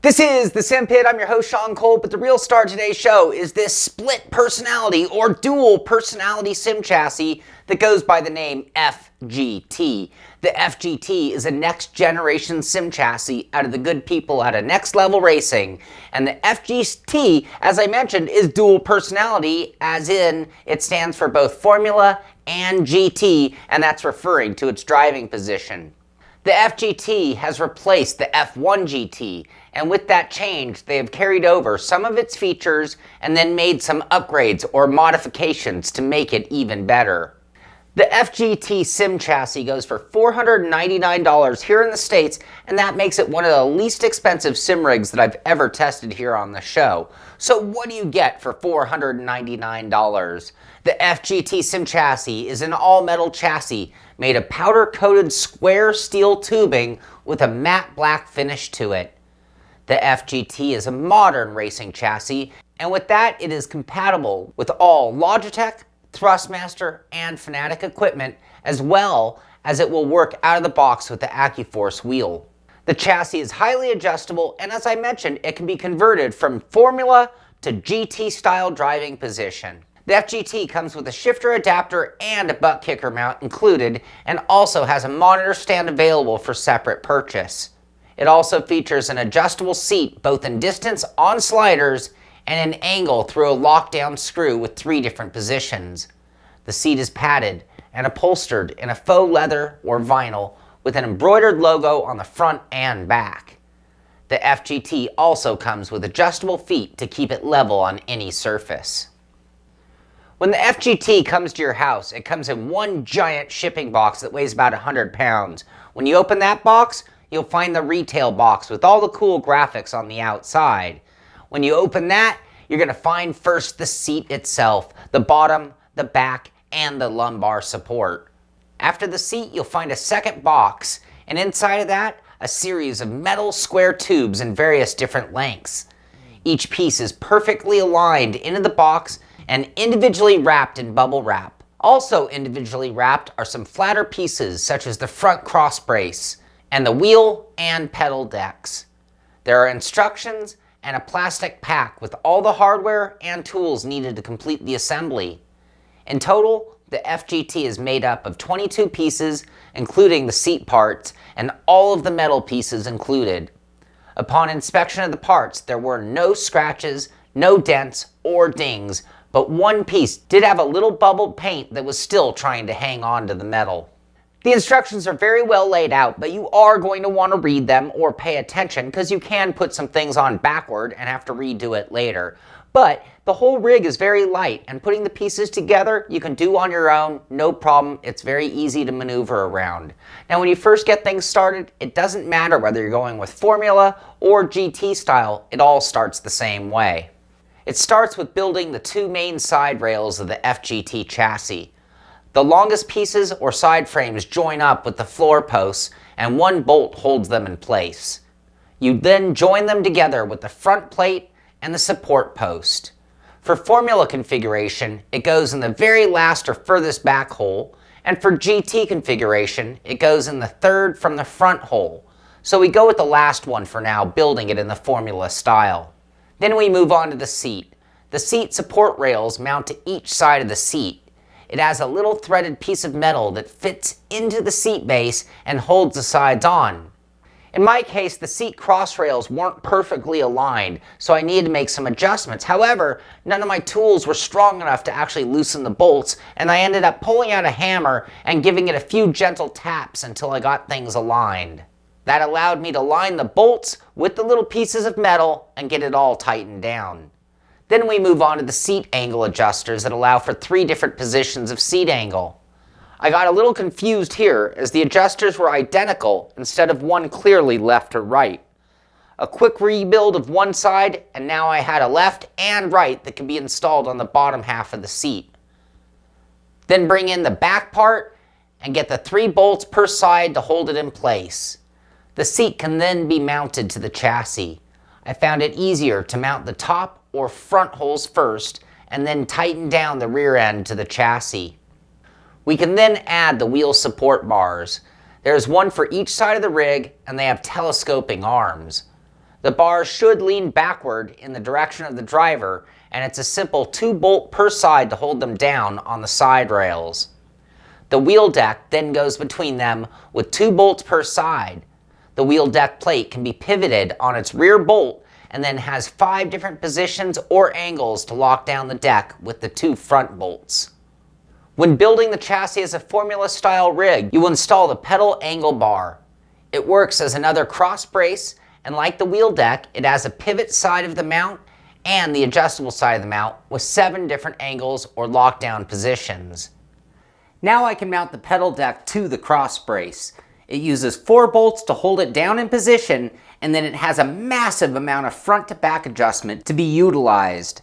This is the Sim Pit. I'm your host, Sean Cole, but the real star of today's show is this split personality or dual personality sim chassis that goes by the name FGT. The FGT is a next generation sim chassis out of the good people out of Next Level Racing. And the FGT, as I mentioned, is dual personality, as in it stands for both Formula and GT, and that's referring to its driving position. The FGT has replaced the F1 GT, and with that change, they have carried over some of its features and then made some upgrades or modifications to make it even better. The FGT Sim chassis goes for $499 here in the States, and that makes it one of the least expensive sim rigs that I've ever tested here on the show. So what do you get for $499? The FGT Sim chassis is an all-metal chassis made of powder-coated square steel tubing with a matte black finish to it. The FGT is a modern racing chassis, and with that, it is compatible with all Logitech, Thrustmaster, and Fanatec equipment, as well as it will work out of the box with the AccuForce wheel. The chassis is highly adjustable, and as I mentioned, it can be converted from Formula to GT style driving position. The FGT comes with a shifter adapter and a butt kicker mount included, and also has a monitor stand available for separate purchase. It also features an adjustable seat both in distance on sliders and an angle through a lockdown screw with 3 different positions. The seat is padded and upholstered in a faux leather or vinyl with an embroidered logo on the front and back. The FGT also comes with adjustable feet to keep it level on any surface. When the FGT comes to your house, it comes in one giant shipping box that weighs about 100 pounds. When you open that box, you'll find the retail box with all the cool graphics on the outside. When you open that, you're going to find first the seat itself, the bottom, the back, and the lumbar support. After the seat, you'll find a second box, and inside of that, a series of metal square tubes in various different lengths. Each piece is perfectly aligned into the box and individually wrapped in bubble wrap. Also individually wrapped are some flatter pieces such as the front cross brace and the wheel and pedal decks. There are instructions and a plastic pack with all the hardware and tools needed to complete the assembly. In total, the FGT is made up of 22 pieces, including the seat parts, and all of the metal pieces included. Upon inspection of the parts, there were no scratches, no dents, or dings, but one piece did have a little bubbled paint that was still trying to hang on to the metal. The instructions are very well laid out, but you are going to want to read them or pay attention because you can put some things on backward and have to redo it later. But the whole rig is very light, and putting the pieces together you can do on your own, no problem. It's very easy to maneuver around. Now when you first get things started, it doesn't matter whether you're going with Formula or GT style, it all starts the same way. It starts with building the 2 main side rails of the FGT chassis. The longest pieces or side frames join up with the floor posts, and one bolt holds them in place. You then join them together with the front plate and the support post. For Formula configuration, it goes in the very last or furthest back hole, and for GT configuration, it goes in the third from the front hole. So we go with the last one for now, building it in the Formula style. Then we move on to the seat. The seat support rails mount to each side of the seat. It has a little threaded piece of metal that fits into the seat base and holds the sides on. In my case, the seat cross rails weren't perfectly aligned, so I needed to make some adjustments. However, none of my tools were strong enough to actually loosen the bolts, and I ended up pulling out a hammer and giving it a few gentle taps until I got things aligned. That allowed me to line the bolts with the little pieces of metal and get it all tightened down. Then we move on to the seat angle adjusters that allow for 3 different positions of seat angle. I got a little confused here as the adjusters were identical instead of one clearly left or right. A quick rebuild of one side, and now I had a left and right that could be installed on the bottom half of the seat. Then bring in the back part and get the 3 bolts per side to hold it in place. The seat can then be mounted to the chassis. I found it easier to mount the top or front holes first and then tighten down the rear end to the chassis. We can then add the wheel support bars. There's one for each side of the rig, and they have telescoping arms. The bars should lean backward in the direction of the driver, and it's a simple 2-bolt per side to hold them down on the side rails. The wheel deck then goes between them with 2 bolts per side. The wheel deck plate can be pivoted on its rear bolt and then has 5 different positions or angles to lock down the deck with the 2 front bolts. When building the chassis as a Formula-style rig, you will install the pedal angle bar. It works as another cross brace, and like the wheel deck, it has a pivot side of the mount and the adjustable side of the mount with 7 different angles or lockdown positions. Now I can mount the pedal deck to the cross brace. It uses 4 bolts to hold it down in position, and then it has a massive amount of front to back adjustment to be utilized.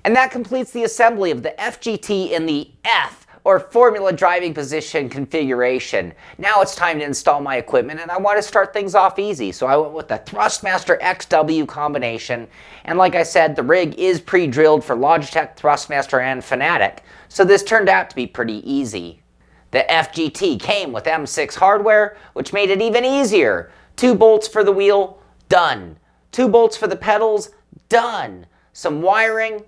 And that completes the assembly of the FGT in the F, or Formula Driving Position configuration. Now it's time to install my equipment, and I want to start things off easy, so I went with the Thrustmaster XW combination, and like I said, the rig is pre-drilled for Logitech, Thrustmaster, and Fanatec, so this turned out to be pretty easy. The FGT came with M6 hardware, which made it even easier. 2 bolts for the wheel, done. 2 bolts for the pedals, done. Some wiring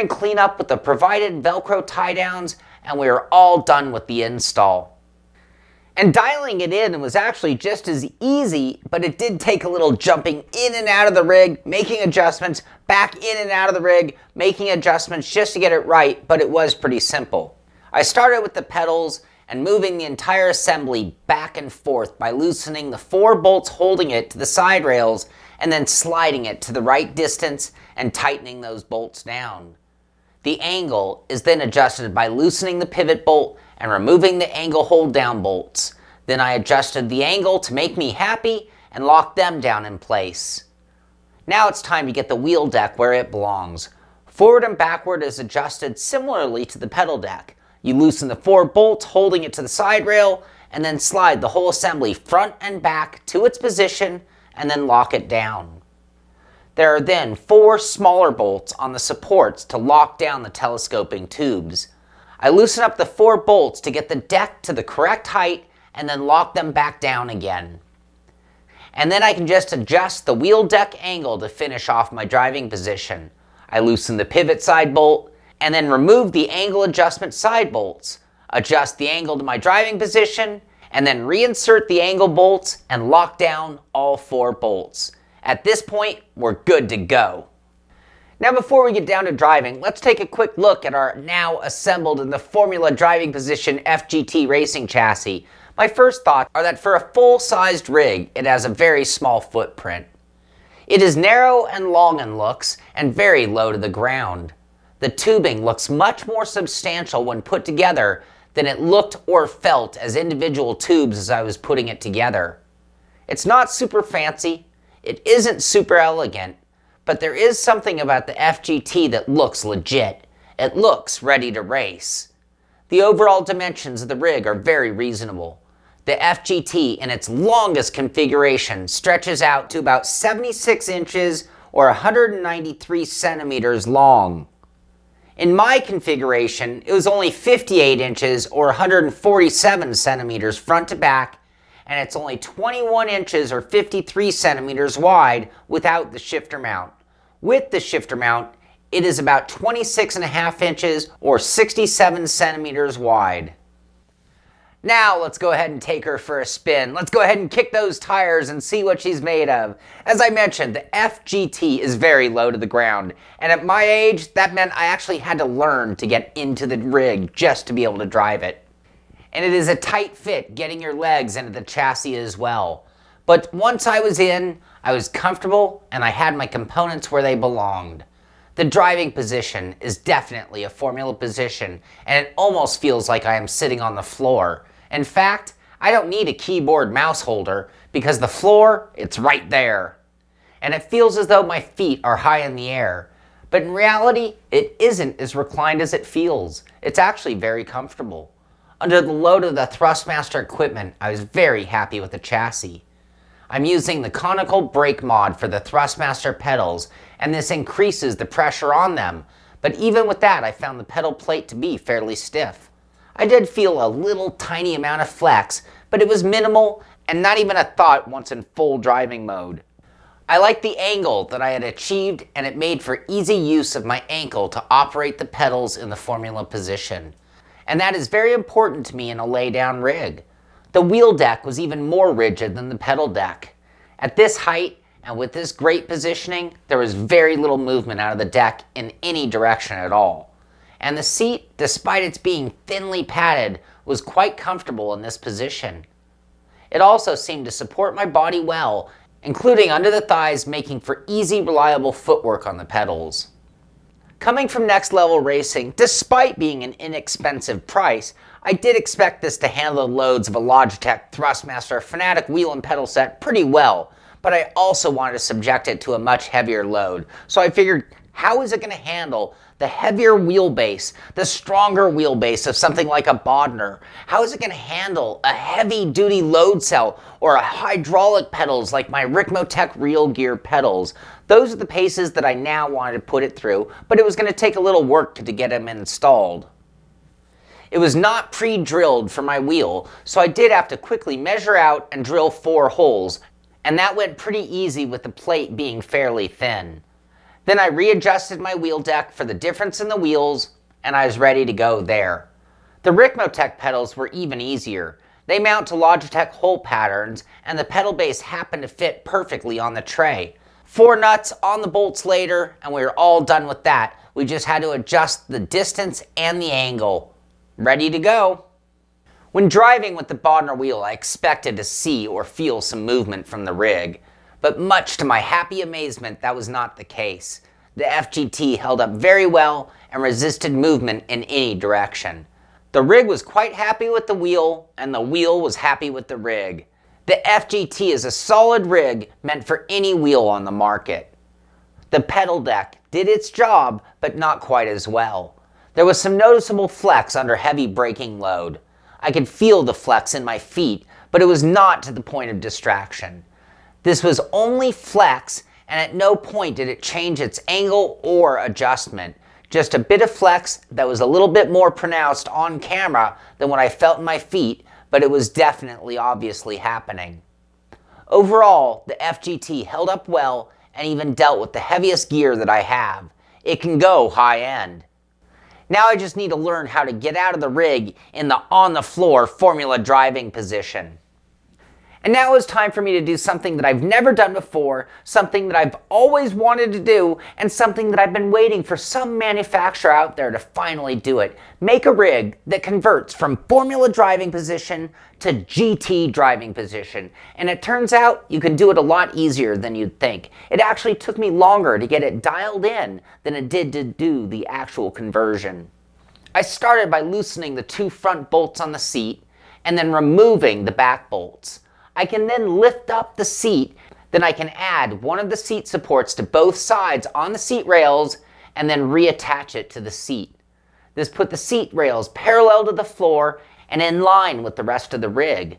cleanup with the provided Velcro tie downs, and we are all done with the install. And dialing it in was actually just as easy, but it did take a little jumping in and out of the rig, making adjustments, back in and out of the rig, making adjustments just to get it right, but it was pretty simple. I started with the pedals and moving the entire assembly back and forth by loosening the 4 bolts holding it to the side rails and then sliding it to the right distance and tightening those bolts down. The angle is then adjusted by loosening the pivot bolt and removing the angle hold down bolts. Then I adjusted the angle to make me happy and locked them down in place. Now it's time to get the wheel deck where it belongs. Forward and backward is adjusted similarly to the pedal deck. You loosen the 4 bolts holding it to the side rail and then slide the whole assembly front and back to its position and then lock it down. There are then 4 smaller bolts on the supports to lock down the telescoping tubes. I loosen up the 4 bolts to get the deck to the correct height and then lock them back down again. And then I can just adjust the wheel deck angle to finish off my driving position. I loosen the pivot side bolt and then remove the angle adjustment side bolts, adjust the angle to my driving position, and then reinsert the angle bolts and lock down all 4 bolts. At this point, we're good to go. Now before we get down to driving, let's take a quick look at our now assembled in the Formula Driving Position FGT racing chassis. My first thoughts are that for a full-sized rig, it has a very small footprint. It is narrow and long in looks and very low to the ground. The tubing looks much more substantial when put together than it looked or felt as individual tubes as I was putting it together. It's not super fancy. It isn't super elegant, but there is something about the FGT that looks legit. It looks ready to race. The overall dimensions of the rig are very reasonable. The FGT in its longest configuration stretches out to about 76 inches or 193 centimeters long. In my configuration, it was only 58 inches or 147 centimeters front to back, and it's only 21 inches or 53 centimeters wide without the shifter mount. With the shifter mount, it is about 26.5 inches or 67 centimeters wide. Now let's go ahead and take her for a spin. Let's go ahead and kick those tires and see what she's made of. As I mentioned, the FGT is very low to the ground, and at my age, that meant I actually had to learn to get into the rig just to be able to drive it. And it is a tight fit getting your legs into the chassis as well. But once I was in, I was comfortable and I had my components where they belonged. The driving position is definitely a Formula position, and it almost feels like I am sitting on the floor. In fact, I don't need a keyboard mouse holder because the floor, it's right there. And it feels as though my feet are high in the air. But in reality, it isn't as reclined as it feels. It's actually very comfortable. Under the load of the Thrustmaster equipment, I was very happy with the chassis. I'm using the conical brake mod for the Thrustmaster pedals, and this increases the pressure on them, but even with that, I found the pedal plate to be fairly stiff. I did feel a little tiny amount of flex, but it was minimal and not even a thought once in full driving mode. I liked the angle that I had achieved, and it made for easy use of my ankle to operate the pedals in the formula position. And that is very important to me in a laydown rig. The wheel deck was even more rigid than the pedal deck. At this height, and with this great positioning, there was very little movement out of the deck in any direction at all. And the seat, despite its being thinly padded, was quite comfortable in this position. It also seemed to support my body well, including under the thighs, making for easy, reliable footwork on the pedals. Coming from Next Level Racing, despite being an inexpensive price, I did expect this to handle the loads of a Logitech Thrustmaster Fanatec wheel and pedal set pretty well, but I also wanted to subject it to a much heavier load. So I figured, how is it going to handle the heavier wheelbase, the stronger wheelbase of something like a Bodner? How is it going to handle a heavy-duty load cell or a hydraulic pedals like my Ricmotech Real Gear pedals? Those are the paces that I now wanted to put it through, but it was going to take a little work to get them installed. It was not pre-drilled for my wheel, so I did have to quickly measure out and drill 4 holes, and that went pretty easy with the plate being fairly thin. Then I readjusted my wheel deck for the difference in the wheels, and I was ready to go there. The Ricmotech pedals were even easier. They mount to Logitech hole patterns, and the pedal base happened to fit perfectly on the tray. 4 nuts on the bolts later, and we were all done with that. We just had to adjust the distance and the angle. Ready to go. When driving with the Bodner wheel, I expected to see or feel some movement from the rig, but much to my happy amazement, that was not the case. The FGT held up very well and resisted movement in any direction. The rig was quite happy with the wheel, and the wheel was happy with the rig. The FGT is a solid rig meant for any wheel on the market. The pedal deck did its job, but not quite as well. There was some noticeable flex under heavy braking load. I could feel the flex in my feet, but it was not to the point of distraction. This was only flex, and at no point did it change its angle or adjustment. Just a bit of flex that was a little bit more pronounced on camera than what I felt in my feet, but it was definitely obviously happening. Overall, the FGT held up well and even dealt with the heaviest gear that I have. It can go high end. Now I just need to learn how to get out of the rig in the on-the-floor formula driving position. And now it's time for me to do something that I've never done before, something that I've always wanted to do, and something that I've been waiting for some manufacturer out there to finally do it. Make a rig that converts from formula driving position to GT driving position. And it turns out you can do it a lot easier than you'd think. It actually took me longer to get it dialed in than it did to do the actual conversion. I started by loosening the 2 front bolts on the seat and then removing the back bolts. I can then lift up the seat, then I can add one of the seat supports to both sides on the seat rails and then reattach it to the seat. This put the seat rails parallel to the floor and in line with the rest of the rig,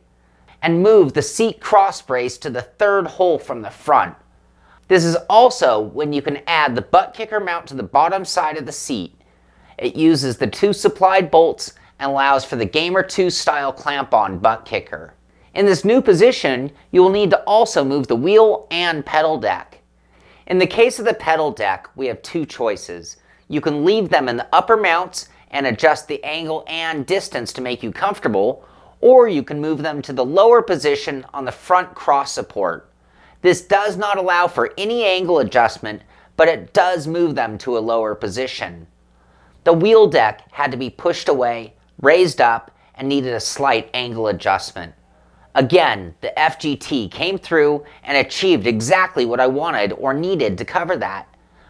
and move the seat cross brace to the 3rd hole from the front. This is also when you can add the butt kicker mount to the bottom side of the seat. It uses the 2 supplied bolts and allows for the Gamer 2 style clamp-on butt kicker. In this new position, you will need to also move the wheel and pedal deck. In the case of the pedal deck, we have 2 choices. You can leave them in the upper mounts and adjust the angle and distance to make you comfortable, or you can move them to the lower position on the front cross support. This does not allow for any angle adjustment, but it does move them to a lower position. The wheel deck had to be pushed away, raised up, and needed a slight angle adjustment. Again, the FGT came through and achieved exactly what I wanted or needed to cover that.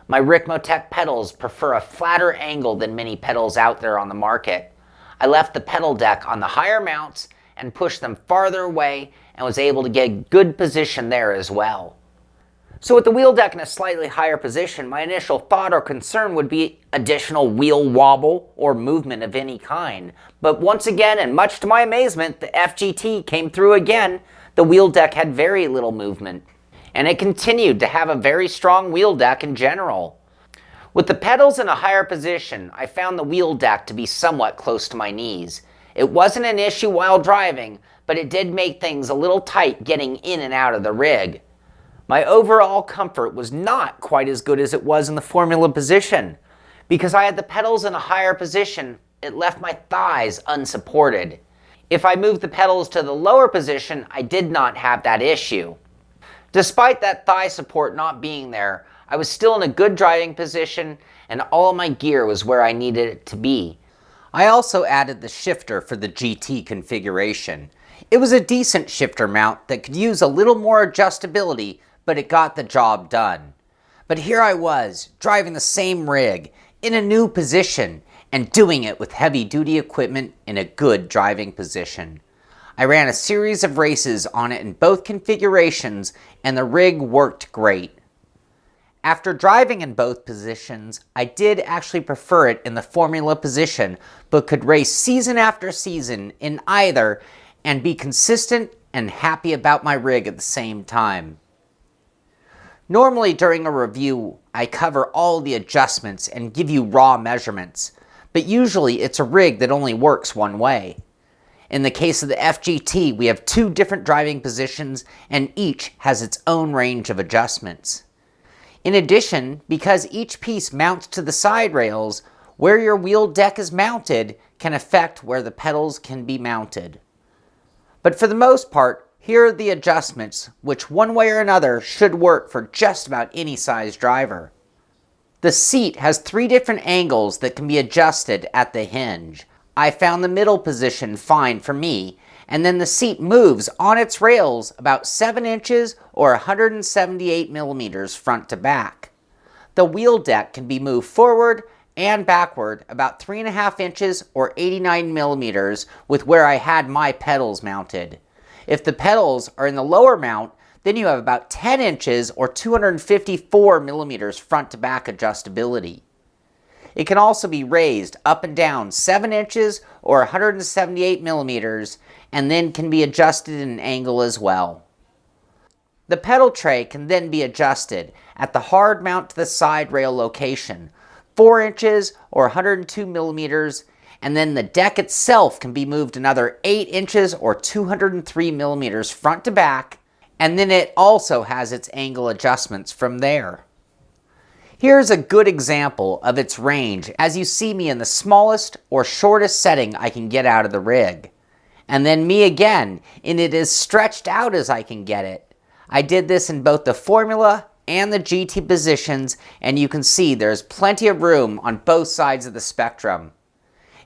My Ricmotech pedals prefer a flatter angle than many pedals out there on the market. I left the pedal deck on the higher mounts and pushed them farther away and was able to get good position there as well. So with the wheel deck in a slightly higher position, my initial thought or concern would be additional wheel wobble or movement of any kind. But once again, and much to my amazement, the FGT came through again. The wheel deck had very little movement, and it continued to have a very strong wheel deck in general. With the pedals in a higher position, I found the wheel deck to be somewhat close to my knees. It wasn't an issue while driving, but it did make things a little tight getting in and out of the rig. My overall comfort was not quite as good as it was in the Formula position. Because I had the pedals in a higher position, it left my thighs unsupported. If I moved the pedals to the lower position, I did not have that issue. Despite that thigh support not being there, I was still in a good driving position and all my gear was where I needed it to be. I also added the shifter for the GT configuration. It was a decent shifter mount that could use a little more adjustability, but it got the job done. But here I was, driving the same rig, in a new position, and doing it with heavy-duty equipment in a good driving position. I ran a series of races on it in both configurations, and the rig worked great. After driving in both positions, I did actually prefer it in the Formula position, but could race season after season in either and be consistent and happy about my rig at the same time. Normally during a review, I cover all the adjustments and give you raw measurements, but usually it's a rig that only works one way. In the case of the FGT, we have two different driving positions and each has its own range of adjustments. In addition, because each piece mounts to the side rails, where your wheel deck is mounted can affect where the pedals can be mounted. But for the most part, here are the adjustments, which one way or another should work for just about any size driver. The seat has 3 different angles that can be adjusted at the hinge. I found the middle position fine for me, and then the seat moves on its rails about 7 inches or 178 millimeters front to back. The wheel deck can be moved forward and backward about 3.5 inches or 89 millimeters with where I had my pedals mounted. If the pedals are in the lower mount, then you have about 10 inches or 254 millimeters front to back adjustability. It can also be raised up and down 7 inches or 178 millimeters and then can be adjusted in an angle as well. The pedal tray can then be adjusted at the hard mount to the side rail location, 4 inches or 102 millimeters, and then the deck itself can be moved another 8 inches or 203 millimeters front to back, and then it also has its angle adjustments from there. Here's a good example of its range as you see me in the smallest or shortest setting I can get out of the rig. And then me again in it as stretched out as I can get it. I did this in both the Formula and the GT positions, and you can see there's plenty of room on both sides of the spectrum.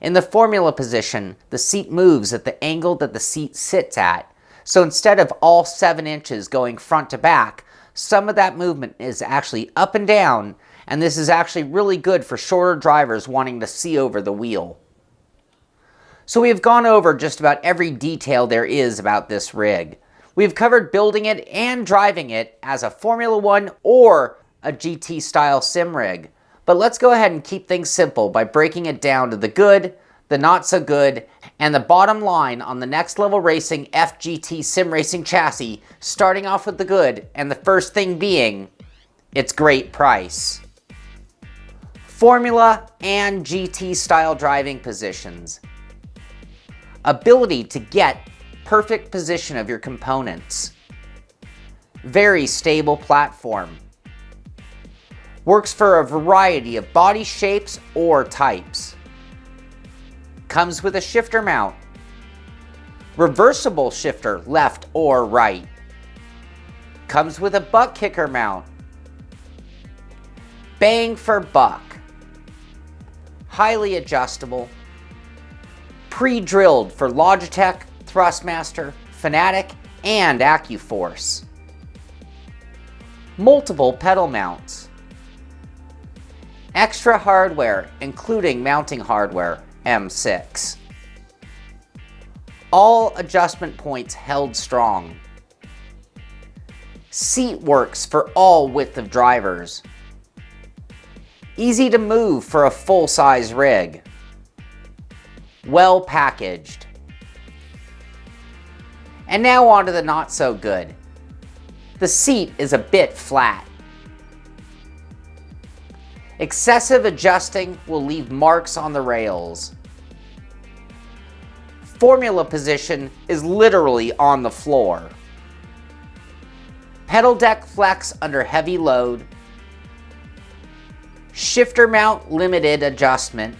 In the Formula position, the seat moves at the angle that the seat sits at. So instead of all 7 inches going front to back, some of that movement is actually up and down, and this is actually really good for shorter drivers wanting to see over the wheel. So we have gone over just about every detail there is about this rig. We've covered building it and driving it as a Formula One or a GT style sim rig. But let's go ahead and keep things simple by breaking it down to the good, the not so good, and the bottom line on the Next Level Racing FGT sim racing chassis, starting off with the good, and the first thing being its great price. Formula and GT style driving positions. Ability to get perfect position of your components. Very stable platform. Works for a variety of body shapes or types. Comes with a shifter mount. Reversible shifter left or right. Comes with a butt kicker mount. Bang for buck. Highly adjustable. Pre-drilled for Logitech, Thrustmaster, Fanatec, and AccuForce. Multiple pedal mounts. Extra hardware, including mounting hardware, M6. All adjustment points held strong. Seat works for all width of drivers. Easy to move for a full-size rig. Well packaged. And now on to the not so good. The seat is a bit flat. Excessive adjusting will leave marks on the rails. Formula position is literally on the floor. pedal deck flex under heavy load, shifter mount limited adjustment.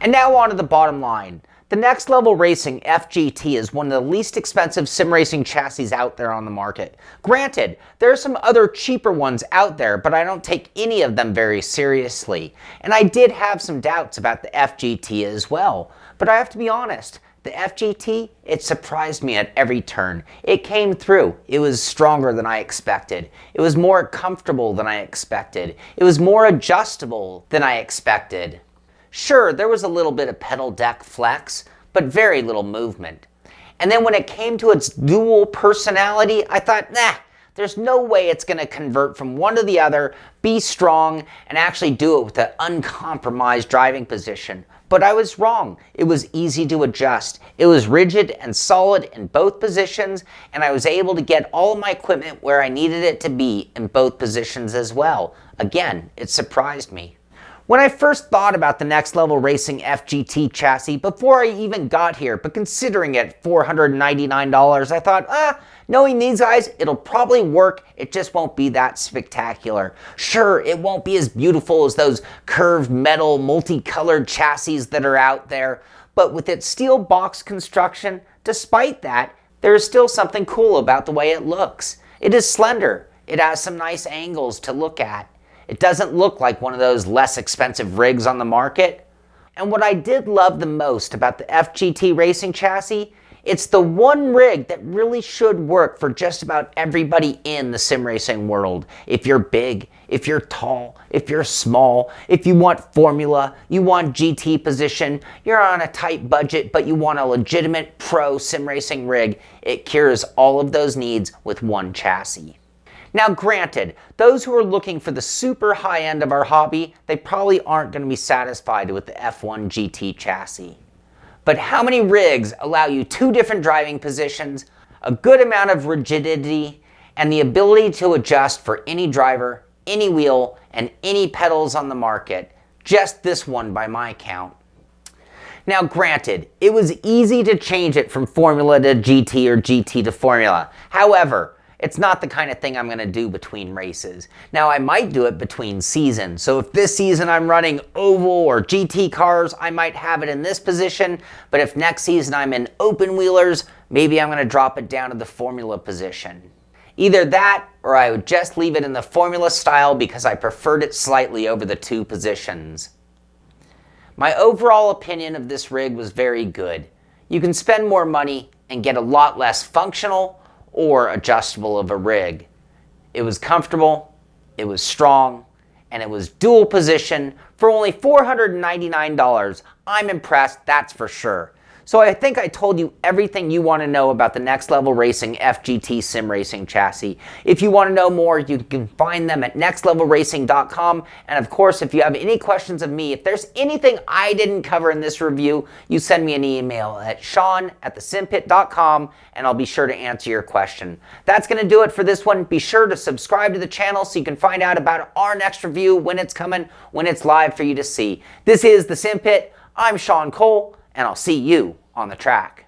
And now on to the bottom line. The Next Level Racing FGT is one of the least expensive sim racing chassis out there on the market. Granted, there are some other cheaper ones out there, but I don't take any of them very seriously. And I did have some doubts about the FGT as well. But I have to be honest, the FGT, it surprised me at every turn. It came through. It was stronger than I expected. It was more comfortable than I expected. It was more adjustable than I expected. Sure, there was a little bit of pedal deck flex, but very little movement. And then when it came to its dual personality, I thought, nah, there's no way it's going to convert from one to the other, be strong, and actually do it with an uncompromised driving position. But I was wrong. It was easy to adjust. It was rigid and solid in both positions, and I was able to get all of my equipment where I needed it to be in both positions as well. Again, it surprised me. When I first thought about the Next Level Racing FGT chassis, before I even got here, but considering it $499, I thought, knowing these guys, it'll probably work, it just won't be that spectacular. Sure, it won't be as beautiful as those curved metal, multicolored chassis that are out there, but with its steel box construction, despite that, there is still something cool about the way it looks. It is slender, it has some nice angles to look at. It doesn't look like one of those less expensive rigs on the market. And what I did love the most about the FGT racing chassis, it's the one rig that really should work for just about everybody in the sim racing world. If you're big, if you're tall, if you're small, if you want formula, you want GT position, you're on a tight budget, but you want a legitimate pro sim racing rig, it cures all of those needs with one chassis. Now granted, those who are looking for the super high end of our hobby, they probably aren't going to be satisfied with the F1 GT chassis. But how many rigs allow you two different driving positions, a good amount of rigidity, and the ability to adjust for any driver, any wheel, and any pedals on the market? Just this one by my count. Now granted, it was easy to change it from Formula to GT or GT to Formula. However, it's not the kind of thing I'm going to do between races. Now, I might do it between seasons. So if this season I'm running oval or GT cars, I might have it in this position. But if next season I'm in open wheelers, maybe I'm going to drop it down to the Formula position. Either that, or I would just leave it in the Formula style because I preferred it slightly over the two positions. My overall opinion of this rig was very good. You can spend more money and get a lot less functional or adjustable of a rig. It was comfortable, it was strong, and it was dual position for only $499. I'm impressed, that's for sure. So I think I told you everything you want to know about the Next Level Racing FGT Sim Racing chassis. If you want to know more, you can find them at nextlevelracing.com. And of course, if you have any questions of me, if there's anything I didn't cover in this review, you send me an email at sean@thesimpit.com and I'll be sure to answer your question. That's going to do it for this one. Be sure to subscribe to the channel so you can find out about our next review, when it's coming, when it's live for you to see. This is The Sim Pit. I'm Sean Cole, and I'll see you on the track.